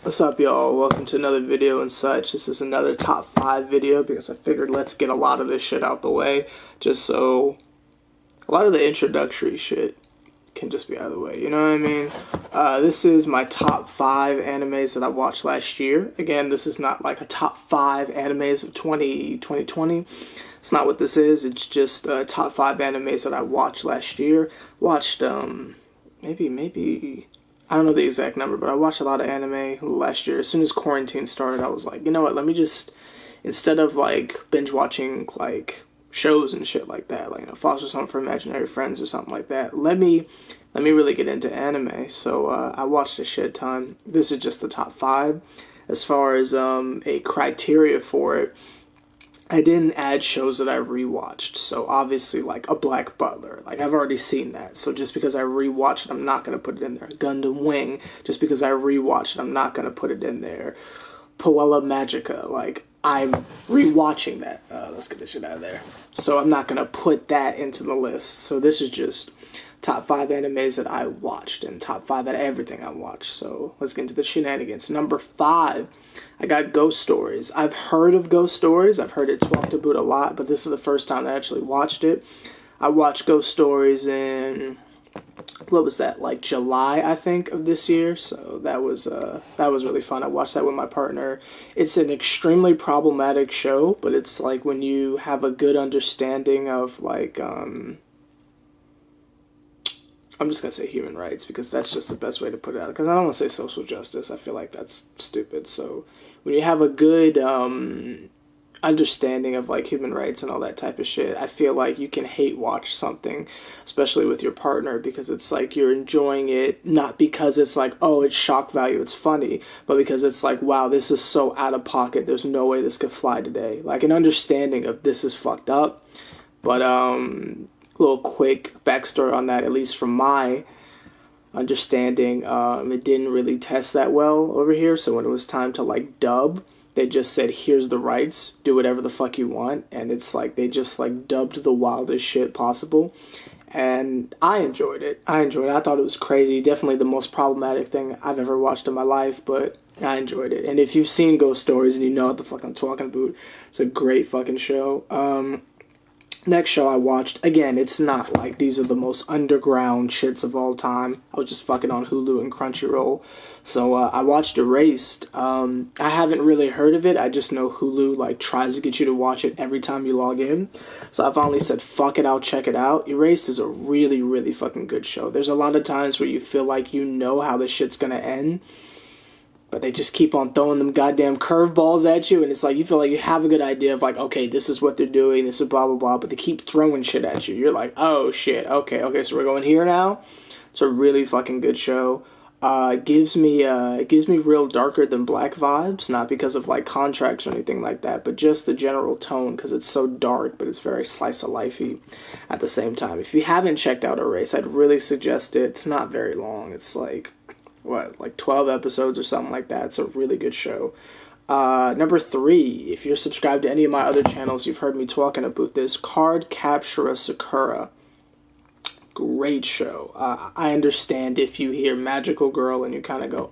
What's up, y'all? Welcome to another video and such. This is another top 5 video because I figured let's get a lot of this shit out the way, just so a lot of the introductory shit can just be out of the way, you know what I mean? This is my top 5 animes that I watched last year. Again, this is not like a top 5 animes of 2020. It's not what this is. It's just top 5 animes that I watched last year. Watched, maybe I don't know the exact number, but I watched a lot of anime last year. As soon as quarantine started, I was like, you know what, let me just, instead of like binge watching like shows and shit like that, like, you know, Foster Something for Imaginary Friends or something like that, let me really get into anime. So I watched a shit ton. This is just the top 5. As far as a criteria for it, I didn't add shows that I rewatched. So obviously, like a Black Butler, like I've already seen that. So just because I rewatched it, I'm not gonna put it in there. Gundam Wing, just because I rewatched it, I'm not gonna put it in there. Puella Magica, like I'm rewatching that. Let's get this shit out of there. So I'm not gonna put that into the list. So this is just top 5 animes that I watched and top 5 out of everything I watched. So let's get into the shenanigans. Number 5, I got Ghost Stories. I've heard of Ghost Stories. I've heard it talked about a lot, but this is the first time I actually watched it. I watched Ghost Stories in, what was that, like July, I think, of this year. So that was really fun. I watched that with my partner. It's an extremely problematic show, but it's like when you have a good understanding of like, I'm just going to say human rights because that's just the best way to put it out. Because I don't want to say social justice. I feel like that's stupid. So when you have a good understanding of like human rights and all that type of shit, I feel like you can hate watch something, especially with your partner, because it's like you're enjoying it, not because it's like, oh, it's shock value, it's funny, but because it's like, wow, this is so out of pocket. There's no way this could fly today. Like an understanding of this is fucked up. But, little quick backstory on that, at least from my understanding, it didn't really test that well over here. So when it was time to like dub, they just said, here's the rights, do whatever the fuck you want. And it's like they just like dubbed the wildest shit possible, and I enjoyed it. I thought it was crazy. Definitely the most problematic thing I've ever watched in my life, but I enjoyed it. And if you've seen Ghost Stories and you know what the fuck I'm talking about, it's a great fucking show. Next show I watched, again, it's not like these are the most underground shits of all time. I was just fucking on Hulu and Crunchyroll. So I watched Erased. I haven't really heard of it. I just know Hulu like tries to get you to watch it every time you log in. So I finally said, fuck it, I'll check it out. Erased is a really, really fucking good show. There's a lot of times where you feel like you know how this shit's gonna end, but they just keep on throwing them goddamn curveballs at you, and it's like you feel like you have a good idea of like, okay, this is what they're doing, this is blah blah blah, but they keep throwing shit at you. You're like, oh shit, okay, so we're going here now. It's a really fucking good show. It gives me real darker than black vibes, not because of like contracts or anything like that, but just the general tone, because it's so dark, but it's very slice of lifey at the same time. If you haven't checked out Erase, I'd really suggest it. It's not very long. It's like 12 episodes or something like that. It's a really good show. Number 3, if you're subscribed to any of my other channels, you've heard me talking about this, CardCaptor Sakura. Great show. I understand if you hear Magical Girl and you kind of go,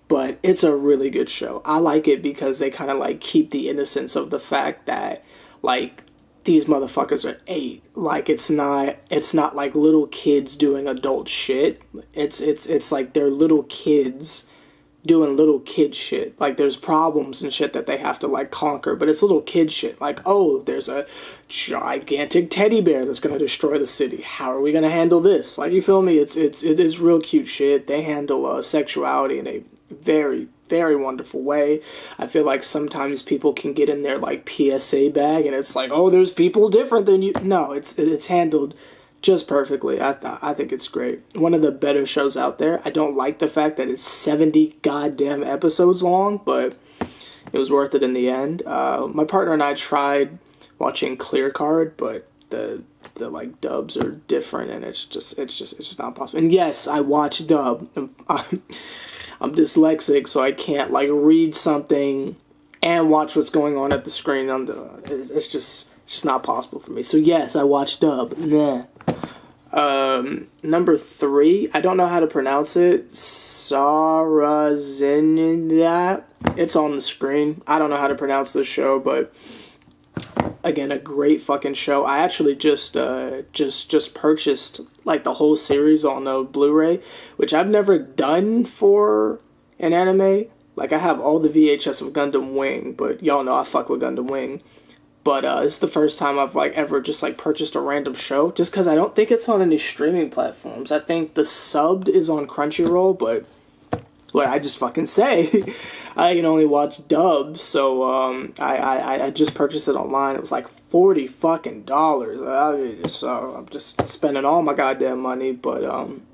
but it's a really good show. I like it because they kind of like keep the innocence of the fact that like these motherfuckers are 8. Like it's not like little kids doing adult shit. It's like they're little kids doing little kid shit. Like there's problems and shit that they have to like conquer, but it's little kid shit. Like, oh, there's a gigantic teddy bear that's gonna destroy the city. How are we gonna handle this? Like, you feel me? It is real cute shit. They handle sexuality in a very, very wonderful way. I feel like sometimes people can get in their like PSA bag and it's like, oh, there's people different than you. No, it's handled just perfectly. I think it's great. One of the better shows out there. I don't like the fact that it's 70 goddamn episodes long, but it was worth it in the end. My partner and I tried watching Clear Card, but the like dubs are different, and it's just not possible. And yes, I watch dub. I'm dyslexic, so I can't like read something and watch what's going on at the screen. It's just not possible for me. So yes, I watch dub. Nah. Number 3, I don't know how to pronounce it. Sarazanmai. It's on the screen. I don't know how to pronounce this show, but again, a great fucking show. I actually just purchased like the whole series on a Blu-ray, which I've never done for an anime. Like, I have all the VHS of Gundam Wing, but y'all know I fuck with Gundam Wing. But it's the first time I've like ever just like purchased a random show, just because I don't think it's on any streaming platforms. I think the subbed is on Crunchyroll, but what I just fucking say, I can only watch dub. So I just purchased it online. It was like $40 fucking dollars. So I'm just spending all my goddamn money, but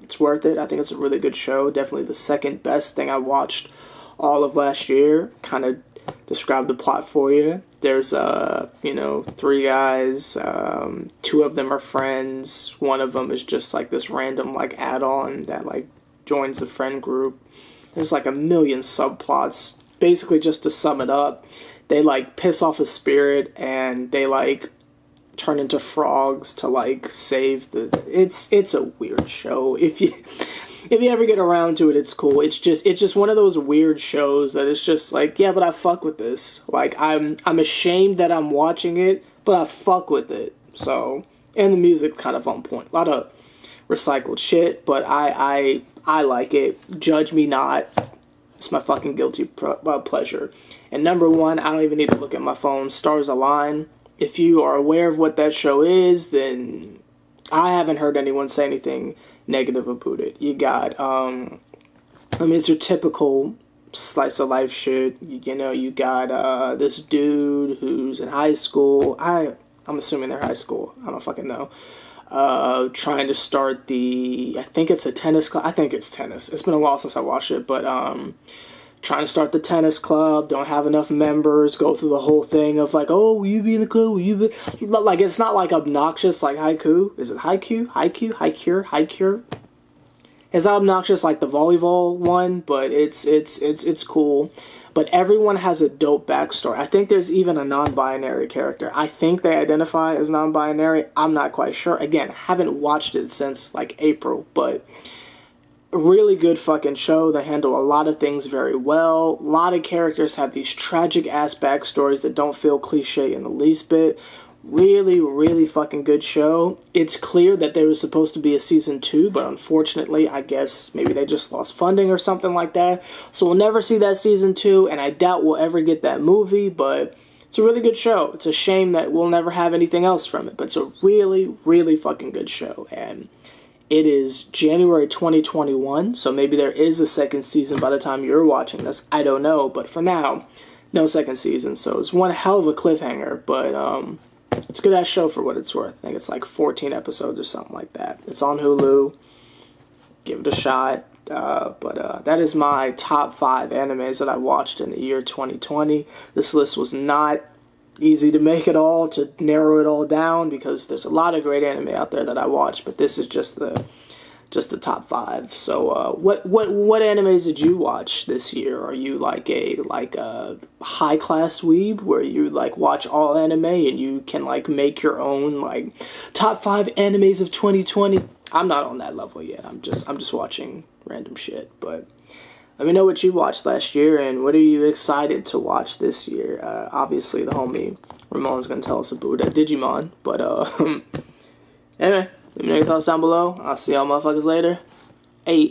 it's worth it. I think it's a really good show. Definitely the second best thing I watched all of last year. Kind of describe the plot for you. There's 3 guys, 2 of them are friends, one of them is just like this random like add-on that like joins the friend group. There's like a million subplots. Basically, just to sum it up, they like piss off a spirit and they like turn into frogs to like save the... It's a weird show. If you ever get around to it, it's cool. It's just one of those weird shows that it's just like, yeah, but I fuck with this. Like, I'm ashamed that I'm watching it, but I fuck with it. So, and the music kind of on point. A lot of recycled shit, but I like it. Judge me not. It's my fucking guilty pleasure. And number 1, I don't even need to look at my phone. Stars Align. If you are aware of what that show is, then I haven't heard anyone say anything negative about it. You got, it's your typical slice of life shit. You got this dude who's in high school. I'm assuming they're high school. I don't fucking know. Trying to start I think it's a tennis club. I think it's tennis. It's been a while since I watched it, but trying to start the tennis club, don't have enough members, go through the whole thing of like, oh, will you be in the club? Will you be... Like, it's not like obnoxious like Haiku. Is it Haiku? Haikyuu? It's not obnoxious like the volleyball one, but it's cool. But everyone has a dope backstory. I think there's even a non-binary character. I think they identify as non-binary. I'm not quite sure. Again, haven't watched it since like April, but really good fucking show. They handle a lot of things very well. A lot of characters have these tragic ass backstories that don't feel cliche in the least bit. Really, really fucking good show. It's clear that there was supposed to be a season 2, but unfortunately, I guess maybe they just lost funding or something like that. So we'll never see that season 2, and I doubt we'll ever get that movie, but it's a really good show. It's a shame that we'll never have anything else from it, but it's a really, really fucking good show. And it is January 2021, so maybe there is a second season by the time you're watching this. I don't know, but for now, no second season. So it's one hell of a cliffhanger, but it's a good-ass show for what it's worth. I think it's like 14 episodes or something like that. It's on Hulu. Give it a shot. But that is my top 5 animes that I watched in the year 2020. This list was not easy to make it all, to narrow it all down, because there's a lot of great anime out there that I watch, but this is just the top 5. So what animes did you watch this year? Are you like a high class weeb where you like watch all anime and you can like make your own like top 5 animes of 2020? I'm not on that level yet. I'm just watching random shit, but let me know what you watched last year and what are you excited to watch this year. Obviously, the homie Ramon's going to tell us about Digimon. But anyway, let me know your thoughts down below. I'll see y'all motherfuckers later. Hey.